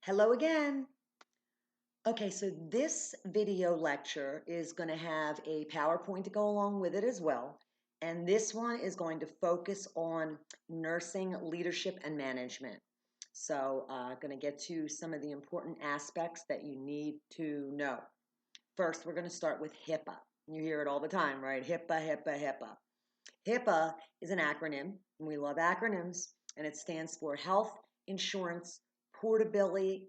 Hello again. Okay, so this video lecture is going to have a PowerPoint to go along with it as well. And this one is going to focus on nursing leadership and management. So going to get to some of the important aspects that you need to know. First, we're going to start with HIPAA. You hear it all the time, right? HIPAA, HIPAA, HIPAA. HIPAA is an acronym, and we love acronyms, and it stands for Health Insurance Portability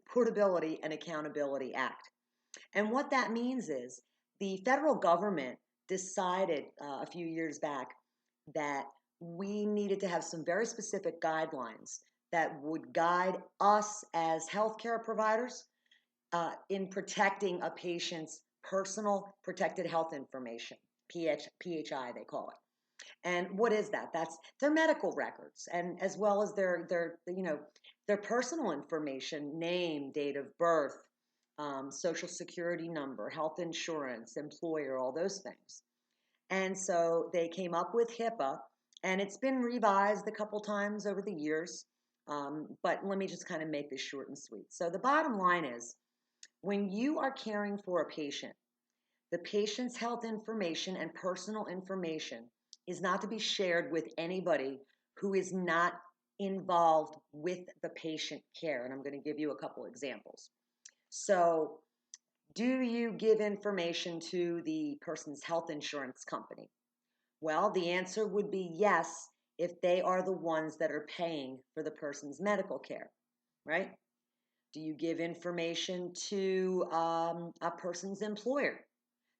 and Accountability Act. And what that means is the federal government decided a few years back that we needed to have some very specific guidelines that would guide us as healthcare providers in protecting a patient's personal protected health information, PHI they call it. And what is that? That's their medical records, and as well as their personal information, name, date of birth, social security number, health insurance, employer, all those things. And so they came up with HIPAA, and it's been revised a couple times over the years. But let me just kind of make this short and sweet. So the bottom line is, when you are caring for a patient, the patient's health information and personal information is not to be shared with anybody who is not involved with the patient care. And I'm going to give you a couple examples. So, do you give information to the person's health insurance company? Well, the answer would be yes if they are the ones that are paying for the person's medical care, right? Do you give information to a person's employer?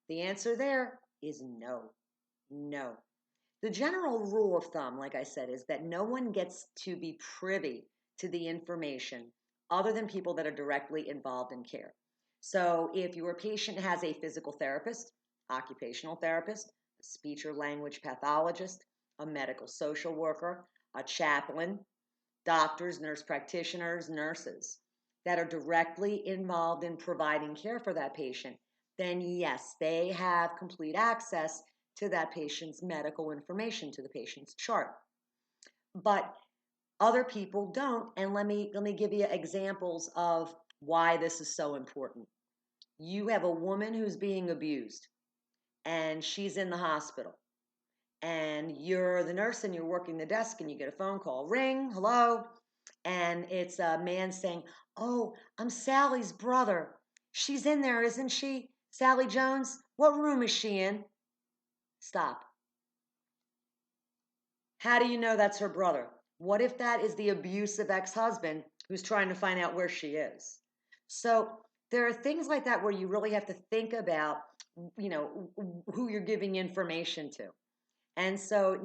The answer there is no. No. The general rule of thumb, like I said, is that no one gets to be privy to the information other than people that are directly involved in care. So if your patient has a physical therapist, occupational therapist, a speech or language pathologist, a medical social worker, a chaplain, doctors, nurse practitioners, nurses that are directly involved in providing care for that patient, then yes, they have complete access to that patient's medical information, to the patient's chart. But other people don't, and let me give you examples of why this is so important. You have a woman who's being abused, and she's in the hospital, and you're the nurse and you're working the desk, and you get a phone call, ring, hello, and it's a man saying, "Oh, I'm Sally's brother. She's in there, isn't she? Sally Jones? What room is she in?" Stop. How do you know that's her brother? What if that is the abusive ex-husband who's trying to find out where she is? So there are things like that where you really have to think about, who you're giving information to. And so,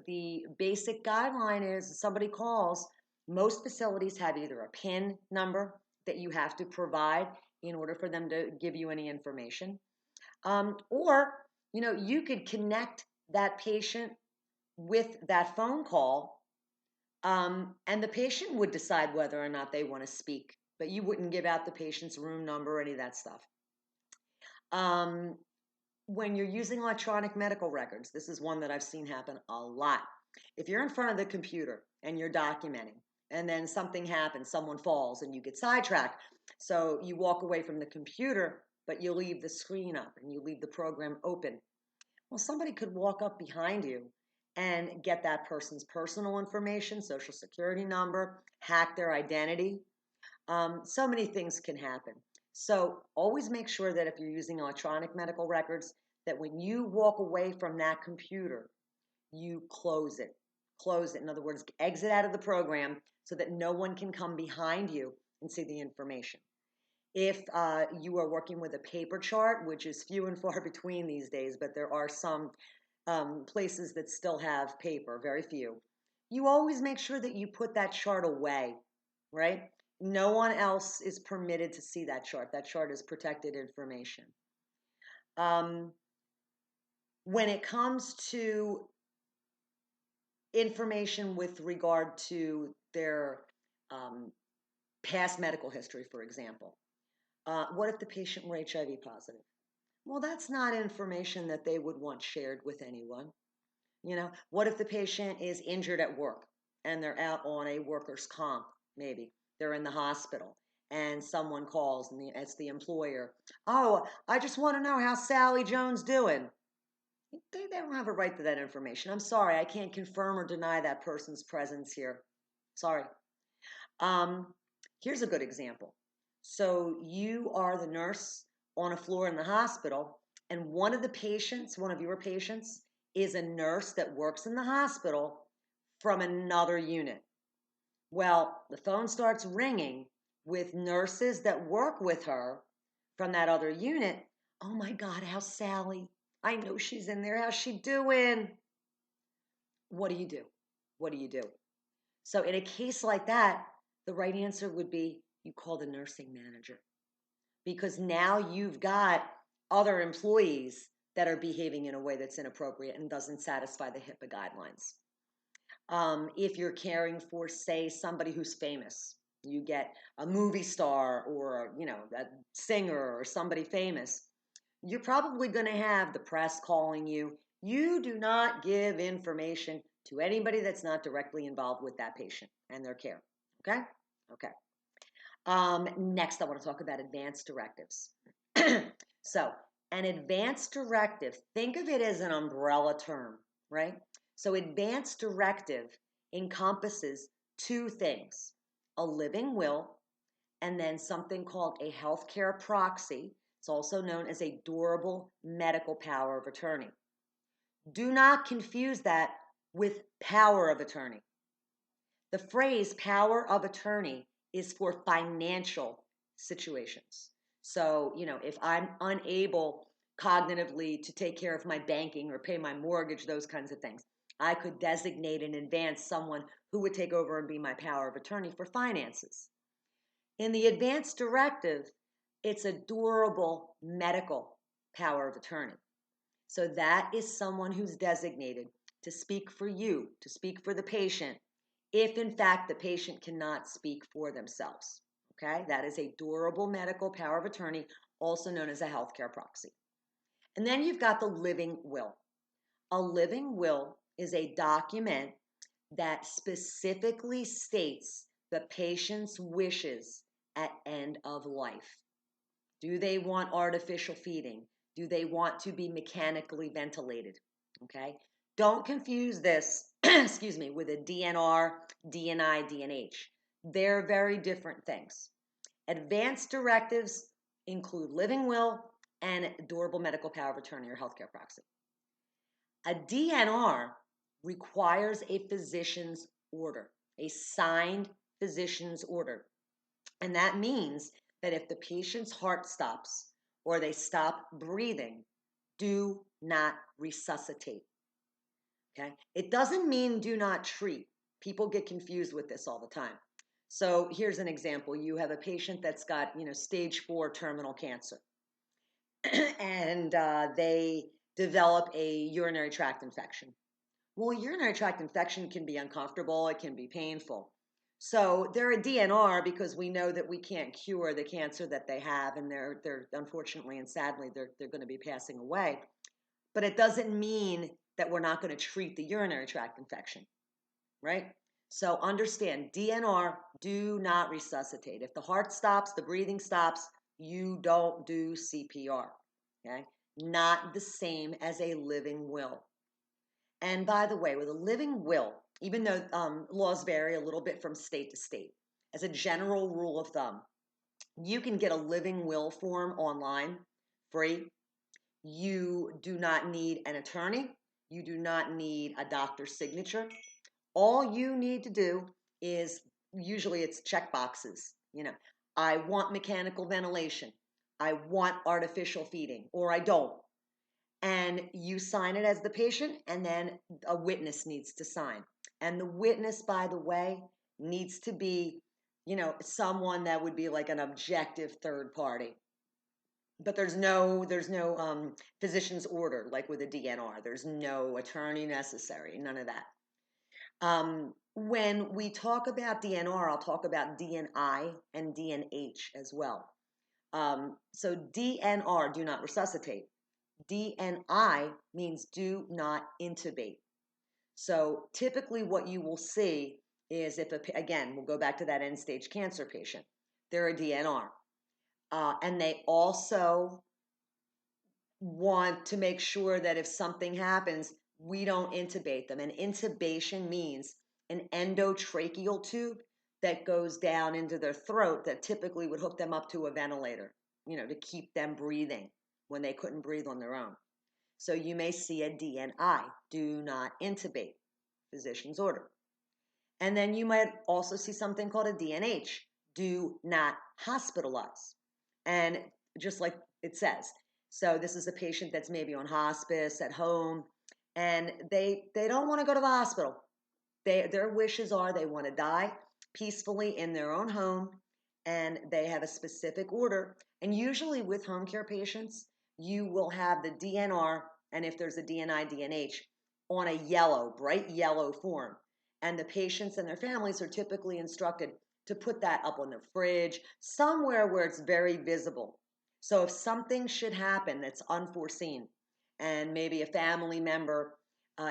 the basic guideline is somebody calls, most facilities have either a PIN number that you have to provide in order for them to give you any information. Or, you could connect that patient with that phone call, and the patient would decide whether or not they want to speak, but you wouldn't give out the patient's room number or any of that stuff. Um, when you're using electronic medical records, this is one that I've seen happen a lot. If you're in front of the computer and you're documenting, and then something happens, someone falls, and you get sidetracked, so you walk away from the computer, but you leave the screen up and you leave the program open. Well, somebody could walk up behind you and get that person's personal information, social security number, hack their identity. So many things can happen. So always make sure that if you're using electronic medical records, that when you walk away from that computer, you close it. Close it. In other words, exit out of the program so that no one can come behind you and see the information. If you are working with a paper chart, which is few and far between these days, but there are some places that still have paper, very few, you always make sure that you put that chart away, right? No one else is permitted to see that chart. That chart is protected information. Um, when it comes to information with regard to their past medical history, for example, what if the patient were HIV positive? Well, that's not information that they would want shared with anyone. What if the patient is injured at work and they're out on a workers' comp, maybe? They're in the hospital and someone calls, and it's the employer. Oh, I just want to know how Sally Jones doing. They don't have a right to that information. I'm sorry, I can't confirm or deny that person's presence here. Sorry. Um, Here's a good example. So you are the nurse on a floor in the hospital, and one of the patients, one of your patients, is a nurse that works in the hospital from another unit. Well, the phone starts ringing with nurses that work with her from that other unit. Oh my God, how's Sally? I know she's in there. How's she doing? What do you do? What do you do? So, in a case like that, the right answer would be you call the nursing manager, because now you've got other employees that are behaving in a way that's inappropriate and doesn't satisfy the HIPAA guidelines. If you're caring for, say, somebody who's famous, you get a movie star or, a singer or somebody famous, you're probably going to have the press calling you. You do not give information to anybody that's not directly involved with that patient and their care. Okay? Okay. Next, I want to talk about advanced directives. So, an advanced directive, think of it as an umbrella term, right? So, advanced directive encompasses two things: a living will, and then something called a healthcare proxy. It's also known as a durable medical power of attorney. Do not confuse that with power of attorney. The phrase power of attorney is for financial situations. So, if I'm unable cognitively to take care of my banking or pay my mortgage, those kinds of things, I could designate in advance someone who would take over and be my power of attorney for finances. In the advanced directive, it's a durable medical power of attorney. So that is someone who's designated to speak for you, to speak for the patient, if in fact the patient cannot speak for themselves. Okay, that is a durable medical power of attorney, also known as a healthcare proxy. And then you've got the living will. A living will is a document that specifically states the patient's wishes at end of life. Do they want artificial feeding? Do they want to be mechanically ventilated? Okay. Don't confuse this, excuse me, with a DNR, DNI, DNH. They're very different things. Advanced directives include living will and durable medical power of attorney or healthcare proxy. A DNR requires a physician's order, a signed physician's order. And that means that if the patient's heart stops or they stop breathing, do not resuscitate. Okay? It doesn't mean do not treat. People get confused with this all the time. So here's an example. You have a patient that's got, stage 4 terminal cancer. And they develop a urinary tract infection. Well, a urinary tract infection can be uncomfortable. It can be painful. So they're a DNR because we know that we can't cure the cancer that they have, and they're unfortunately and sadly they're going to be passing away. But it doesn't mean that we're not going to treat the urinary tract infection, right? So understand, DNR, do not resuscitate. If the heart stops, the breathing stops, you don't do CPR, okay? Not the same as a living will. And by the way, with a living will, even though laws vary a little bit from state to state, as a general rule of thumb, you can get a living will form online, free. You do not need an attorney. You do not need a doctor's signature. All you need to do is, usually it's check boxes. I want mechanical ventilation. I want artificial feeding, or I don't. And you sign it as the patient, and then a witness needs to sign. And the witness, by the way, needs to be, someone that would be like an objective third party. But there's no physician's order like with a DNR. There's no attorney necessary, none of that. When we talk about DNR, I'll talk about DNI and DNH as well. So DNR, do not resuscitate. DNI means do not intubate. So typically what you will see is again, we'll go back to that end-stage cancer patient. they're a DNR. And they also want to make sure that if something happens, we don't intubate them. And intubation means an endotracheal tube that goes down into their throat that typically would hook them up to a ventilator, to keep them breathing when they couldn't breathe on their own. So you may see a DNI, do not intubate, physician's order. And then you might also see something called a DNH, do not hospitalize. And just like it says, so this is a patient that's maybe on hospice at home, and they don't want to go to the hospital. Their wishes are they want to die peacefully in their own home, and they have a specific order. And usually with home care patients, you will have the DNR, and if there's a DNI, DNH, on a bright yellow form. And the patients and their families are typically instructed to put that up on the fridge, somewhere where it's very visible. So if something should happen that's unforeseen, and maybe a family member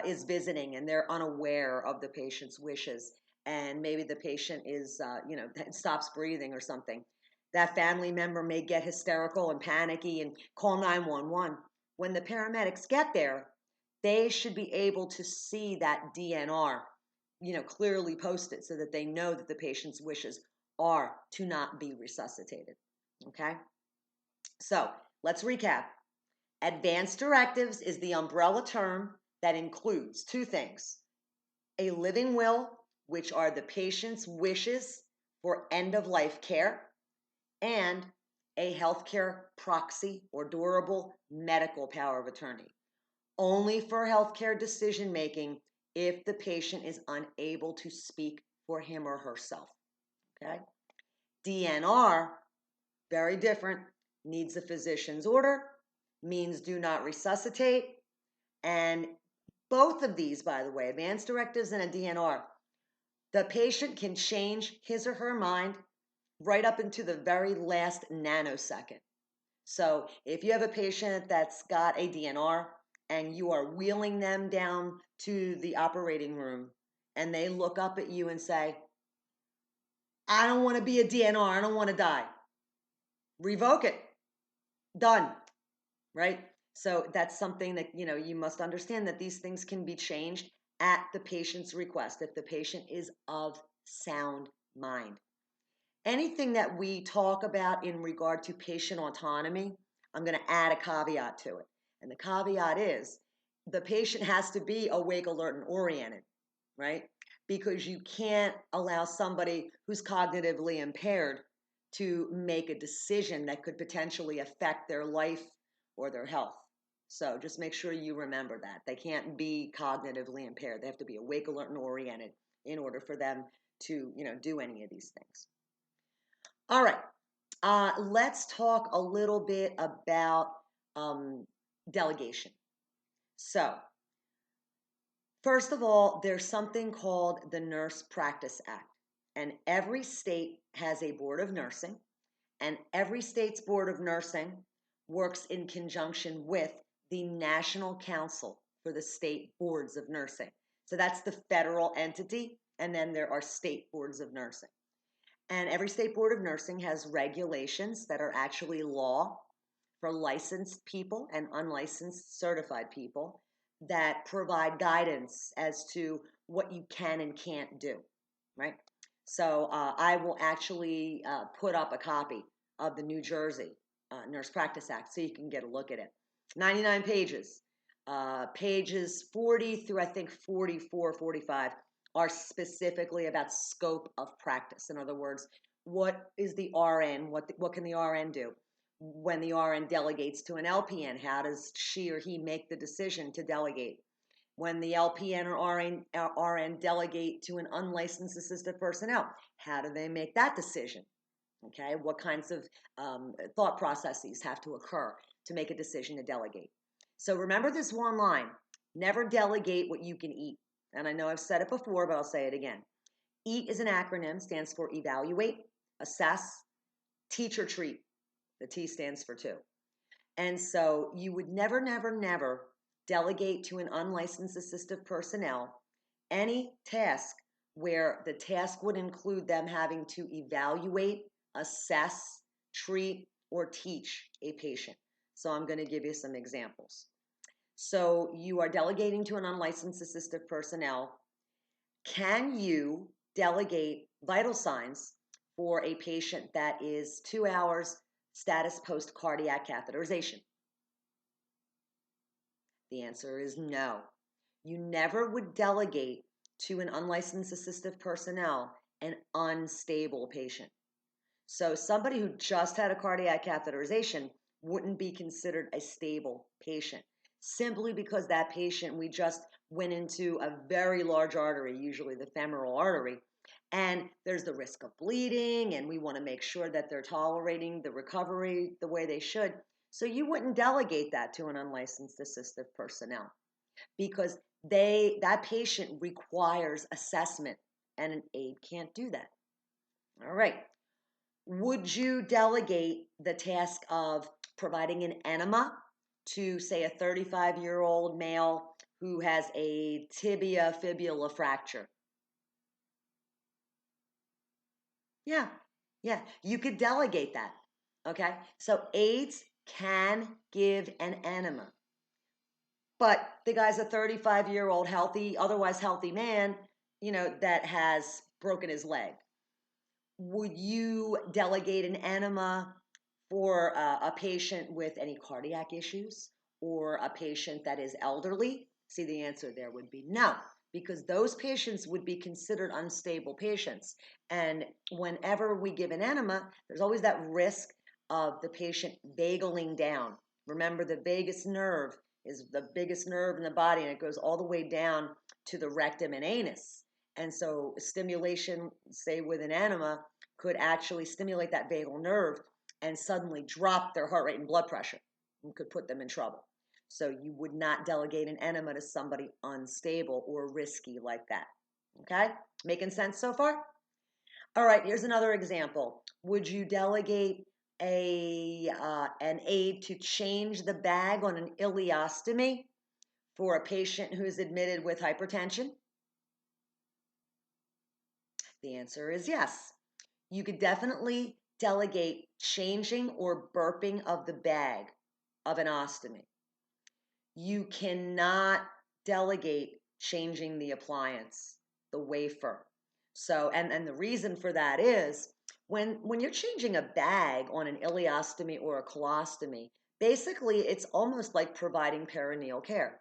is visiting and they're unaware of the patient's wishes, and maybe the patient is, stops breathing or something, that family member may get hysterical and panicky and call 911. When the paramedics get there, they should be able to see that DNR, clearly posted so that they know that the patient's wishes are to not be resuscitated. Okay? So let's recap. Advanced directives is the umbrella term that includes two things: a living will, which are the patient's wishes for end-of-life care, and a healthcare proxy or durable medical power of attorney, only for healthcare decision-making if the patient is unable to speak for him or herself. Okay? DNR, very different, needs a physician's order, means do not resuscitate, and both of these, by the way, advanced directives and a DNR, the patient can change his or her mind right up into the very last nanosecond. So if you have a patient that's got a DNR and you are wheeling them down to the operating room and they look up at you and say, I don't want to be a DNR, I don't want to die, revoke it. Done. Right? So that's something that, you must understand that these things can be changed at the patient's request if the patient is of sound mind. Anything that we talk about in regard to patient autonomy, I'm going to add a caveat to it. And the caveat is the patient has to be awake, alert, and oriented, right? Because you can't allow somebody who's cognitively impaired to make a decision that could potentially affect their life or their health. So just make sure you remember that. They can't be cognitively impaired. They have to be awake, alert, and oriented in order for them to, do any of these things. All right. Let's talk a little bit about delegation. So, first of all, there's something called the Nurse Practice Act. And every state has a board of nursing. And every state's board of nursing works in conjunction with the National Council for the State Boards of Nursing. So that's the federal entity, and then there are state boards of nursing. And every state board of nursing has regulations that are actually law for licensed people and unlicensed certified people that provide guidance as to what you can and can't do, right? So I will actually put up a copy of the New Jersey Nurse Practice Act so you can get a look at it. 99 pages. Pages 40 through I think 44, 45 are specifically about scope of practice. In other words, what is the RN? What can the RN do? When the RN delegates to an LPN, how does she or he make the decision to delegate? When the LPN or RN delegate to an unlicensed assisted personnel, how do they make that decision? Okay, what kinds of thought processes have to occur to make a decision to delegate? So remember this one line: never delegate what you can eat. And I know I've said it before, but I'll say it again. EAT is an acronym, stands for evaluate, assess, teach or treat. The T stands for two. And so you would never, never, never delegate to an unlicensed assistive personnel any task where the task would include them having to evaluate assess, treat, or teach a patient. So I'm going to give you some examples. So you are delegating to an unlicensed assistive personnel. Can you delegate vital signs for a patient that is 2 hours status post cardiac catheterization? The answer is no. You never would delegate to an unlicensed assistive personnel an unstable patient. So somebody who just had a cardiac catheterization wouldn't be considered a stable patient, simply because that patient, we just went into a very large artery, usually the femoral artery, and there's the risk of bleeding, and we want to make sure that they're tolerating the recovery the way they should. So you wouldn't delegate that to an unlicensed assistive personnel, because that patient requires assessment, and an aide can't do that. All right. Would you delegate the task of providing an enema to, say, a 35-year-old male who has a tibia fibula fracture? Yeah, yeah, you could delegate that. Okay, so aides can give an enema, but the guy's a 35-year-old healthy, otherwise healthy man, that has broken his leg. Would you delegate an enema for a patient with any cardiac issues or a patient that is elderly? See, the answer there would be no, because those patients would be considered unstable patients. And whenever we give an enema, there's always that risk of the patient vagaling down. Remember, the vagus nerve is the biggest nerve in the body, and it goes all the way down to the rectum and anus. And so stimulation, say with an enema, could actually stimulate that vagal nerve and suddenly drop their heart rate and blood pressure and could put them in trouble. So you would not delegate an enema to somebody unstable or risky like that. Okay? Making sense so far? All right, here's another example. Would you delegate an aide to change the bag on an ileostomy for a patient who's admitted with hypertension? The answer is yes. You could definitely delegate changing or burping of the bag of an ostomy. You cannot delegate changing the appliance, the wafer. So, and the reason for that is when you're changing a bag on an ileostomy or a colostomy, basically it's almost like providing perineal care.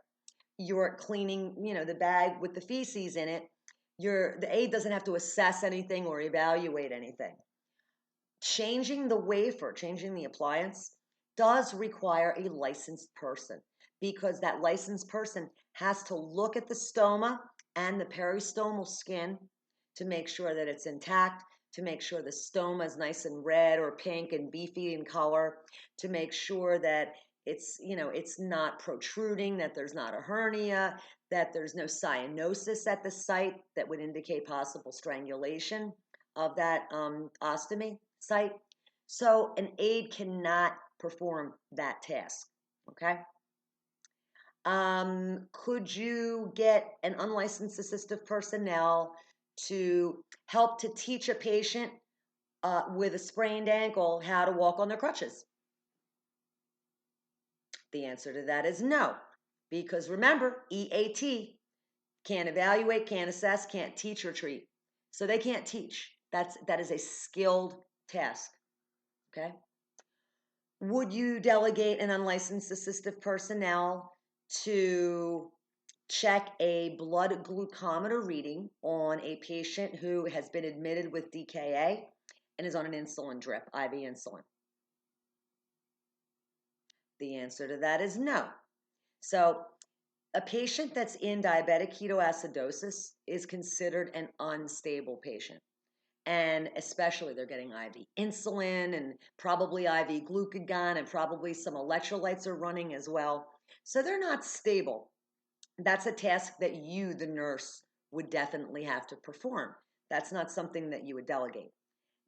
You're cleaning, the bag with the feces in it. The aide doesn't have to assess anything or evaluate anything. Changing the wafer, changing the appliance, does require a licensed person, because that licensed person has to look at the stoma and the peristomal skin to make sure that it's intact, to make sure the stoma is nice and red or pink and beefy in color, to make sure that it's not protruding, that there's not a hernia, that there's no cyanosis at the site that would indicate possible strangulation of that ostomy site. So an aide cannot perform that task, okay? Could you get an unlicensed assistive personnel to help to teach a patient with a sprained ankle how to walk on their crutches? The answer to that is no, because remember, EAT can't evaluate, can't assess, can't teach or treat. So they can't teach. That is a skilled task, okay? Would you delegate an unlicensed assistive personnel to check a blood glucometer reading on a patient who has been admitted with DKA and is on an insulin drip, IV insulin? The answer to that is no. So a patient that's in diabetic ketoacidosis is considered an unstable patient. And especially they're getting IV insulin and probably IV glucagon, and probably some electrolytes are running as well. So they're not stable. That's a task that you, the nurse, would definitely have to perform. That's not something that you would delegate.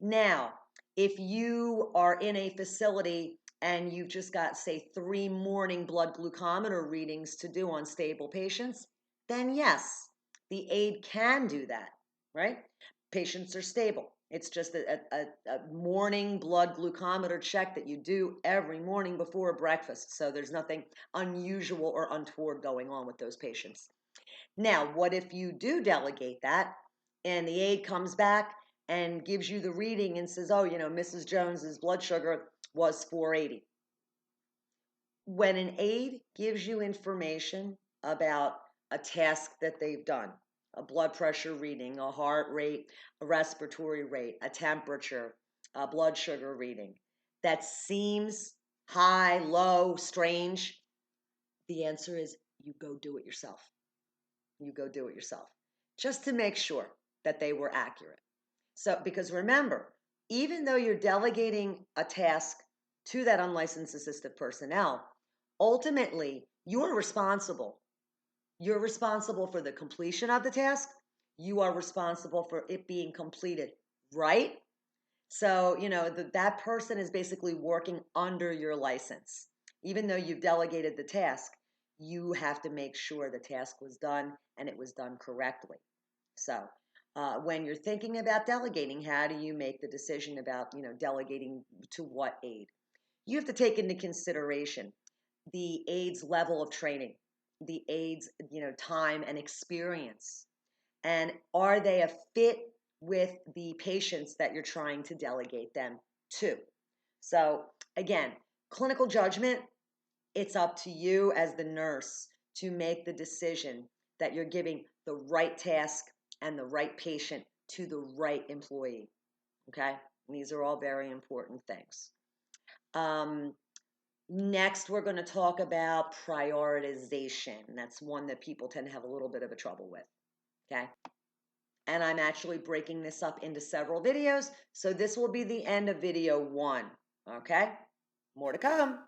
Now, if you are in a facility and you've just got, say, 3 morning blood glucometer readings to do on stable patients, then yes, the aide can do that, right? Patients are stable. It's just a morning blood glucometer check that you do every morning before breakfast. So there's nothing unusual or untoward going on with those patients. Now, what if you do delegate that and the aide comes back and gives you the reading and says, oh, Mrs. Jones's blood sugar was 480. When an aide gives you information about a task that they've done, a blood pressure reading, a heart rate, a respiratory rate, a temperature, a blood sugar reading, that seems high, low, strange, the answer is you go do it yourself. You go do it yourself just to make sure that they were accurate. So, because remember, even though you're delegating a task to that unlicensed assistive personnel, ultimately you're responsible. You're responsible for the completion of the task. You are responsible for it being completed, right? So, that person is basically working under your license. Even though you've delegated the task, you have to make sure the task was done and it was done correctly. So, when you're thinking about delegating, how do you make the decision about, delegating to what aid? You have to take into consideration the aide's level of training, the aide's, time and experience, and are they a fit with the patients that you're trying to delegate them to? So, again, clinical judgment, it's up to you as the nurse to make the decision that you're giving the right task and the right patient to the right employee. Okay? And these are all very important things. Next, we're going to talk about prioritization. That's one that people tend to have a little bit of a trouble with. Okay? And I'm actually breaking this up into several videos. So this will be the end of video 1. Okay? More to come.